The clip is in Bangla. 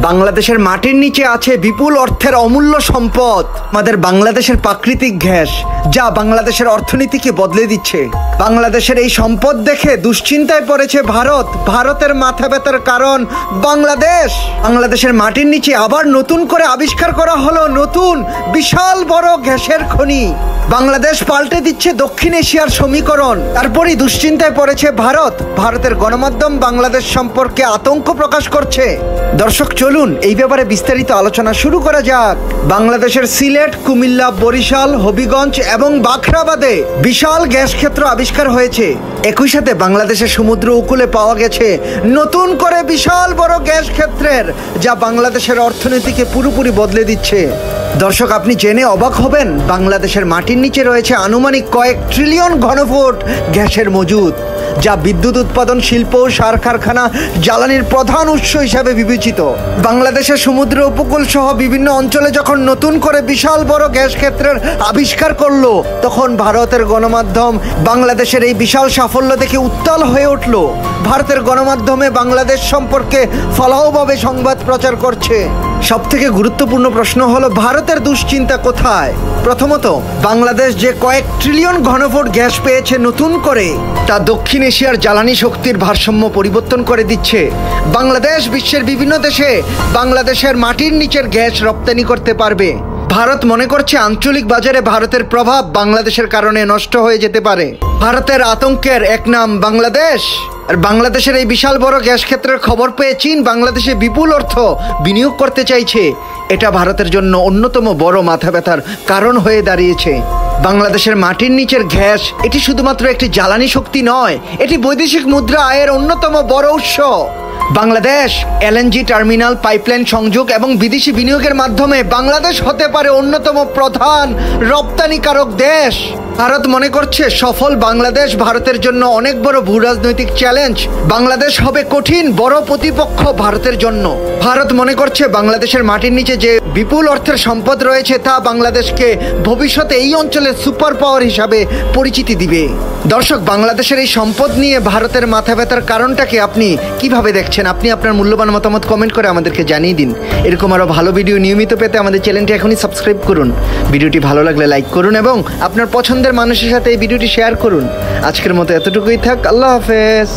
বাংলাদেশের মাটির নিচে আছে বিপুল অর্থের অমূল্য সম্পদ, আমাদের বাংলাদেশের প্রাকৃতিক গ্যাস, যা বাংলাদেশের অর্থনীতিকে বদলে দিচ্ছে। বাংলাদেশের এই সম্পদ দেখে দুশ্চিন্তায় পড়েছে ভারত। ভারতের মাথা ব্যথার কারণ বাংলাদেশ। বাংলাদেশের মাটির নিচে আবার নতুন করে আবিষ্কার করা হলো নতুন বিশাল বড় গ্যাসের খনি। বাংলাদেশ পাল্টে দিচ্ছে দক্ষিণ এশিয়ার সমীকরণ। তারপরই দুশ্চিন্তায় পড়েছে ভারত। ভারতের গণমাধ্যম বাংলাদেশ সম্পর্কে আতঙ্ক প্রকাশ করছে। দর্শক, চলুন এই ব্যাপারে বিস্তারিত আলোচনা শুরু করা যাক। বাংলাদেশের সিলেট, কুমিল্লা, বরিশাল, হবিগঞ্জ এবং বাখরাবাদে বিশাল গ্যাস ক্ষেত্র আবিষ্কার হয়েছে। একই সাথে বাংলাদেশের সমুদ্র উপকূলে পাওয়া গেছে নতুন করে বিশাল বড় গ্যাস ক্ষেত্রের, যা বাংলাদেশের অর্থনীতিকে পুরোপুরি বদলে দিচ্ছে। দর্শক, আপনি জেনে অবাক হবেন, বাংলাদেশের মাটির নিচে রয়েছে আনুমানিক কয়েক ট্রিলিয়ন ঘনফুট গ্যাসের মজুদ, যা বিদ্যুৎ উৎপাদন, শিল্প, সার কারখানা, জ্বালানির প্রধান উৎস হিসাবে বিবেচিত। বাংলাদেশের সমুদ্র উপকূল সহ বিভিন্ন অঞ্চলে যখন নতুন করে বিশাল বড় গ্যাস ক্ষেত্রের আবিষ্কার করলো, তখন ভারতের গণমাধ্যম বাংলাদেশের এই বিশাল সাফল্য দেখে উত্তাল হয়ে উঠল। ভারতের গণমাধ্যমে বাংলাদেশ সম্পর্কে ফলাওভাবে সংবাদ প্রচার করছে। সবথেকে গুরুত্বপূর্ণ প্রশ্ন হলো, ভারতের দুশ্চিন্তা কোথায়? প্রথমত, বাংলাদেশ যে কয়েক ট্রিলিয়ন ঘনফুট গ্যাস পেয়েছে নতুন করে, তা দক্ষিণ এশিয়ার জ্বালানি শক্তির ভারসাম্য পরিবর্তন করে দিচ্ছে। বাংলাদেশ বিশ্বের বিভিন্ন দেশে বাংলাদেশের মাটির নিচের গ্যাস রপ্তানি করতে পারবে। ভারত মনে করছে আঞ্চলিক বাজারে ভারতের প্রভাব বাংলাদেশের কারণে নষ্ট হয়ে যেতে পারে। ভারতের আতঙ্কের এক নাম বাংলাদেশ। আর বাংলাদেশের এই বিশাল বড় গ্যাস ক্ষেত্রের খবর পেয়ে চীন বাংলাদেশে বিপুল অর্থ বিনিয়োগ করতে চাইছে। এটা ভারতের জন্য অন্যতম বড় মাথা ব্যথার কারণ হয়ে দাঁড়িয়েছে। বাংলাদেশের মাটির নিচের গ্যাস এটি শুধুমাত্র একটি জ্বালানি শক্তি নয়, এটি বৈদেশিক মুদ্রা আয়ের অন্যতম বড় উৎস। বাংলাদেশ এলএনজি টার্মিনাল, পাইপলাইন সংযোগ এবং বিদেশি বিনিয়োগের মাধ্যমে বাংলাদেশ হতে পারে অন্যতম প্রধান রপ্তানিকারক দেশ। ভারত মনে করছে সফল বাংলাদেশ ভারতের জন্য অনেক বড় ভূরাজনৈতিক চ্যালেঞ্জ। বাংলাদেশ হবে কঠিন বড় প্রতিপক্ষ ভারতের জন্য। ভারত মনে করছে বাংলাদেশের মাটির নিচে যে বিপুল অর্থের সম্পদ রয়েছে, তা বাংলাদেশকে ভবিষ্যতে এই অঞ্চলের সুপার পাওয়ার হিসাবে পরিচিতি দিবে। দর্শক, বাংলাদেশের এই সম্পদ নিয়ে ভারতের মাথা ব্যথার কারণটাকে আপনি কিভাবে দেখছেন? আপনি আপনার মূল্যবান মতামত কমেন্ট করে আমাদেরকে জানিয়ে দিন। এরকম আরও ভালো ভিডিও নিয়মিত পেতে আমাদের চ্যানেলটি এখনই সাবস্ক্রাইব করুন। ভিডিওটি ভালো লাগলে লাইক করুন এবং আপনার পছন্দের মানুষের সাথে এই ভিডিওটি শেয়ার করুন। আজকের মতো এতটুকুই থাক। আল্লাহ হাফেজ।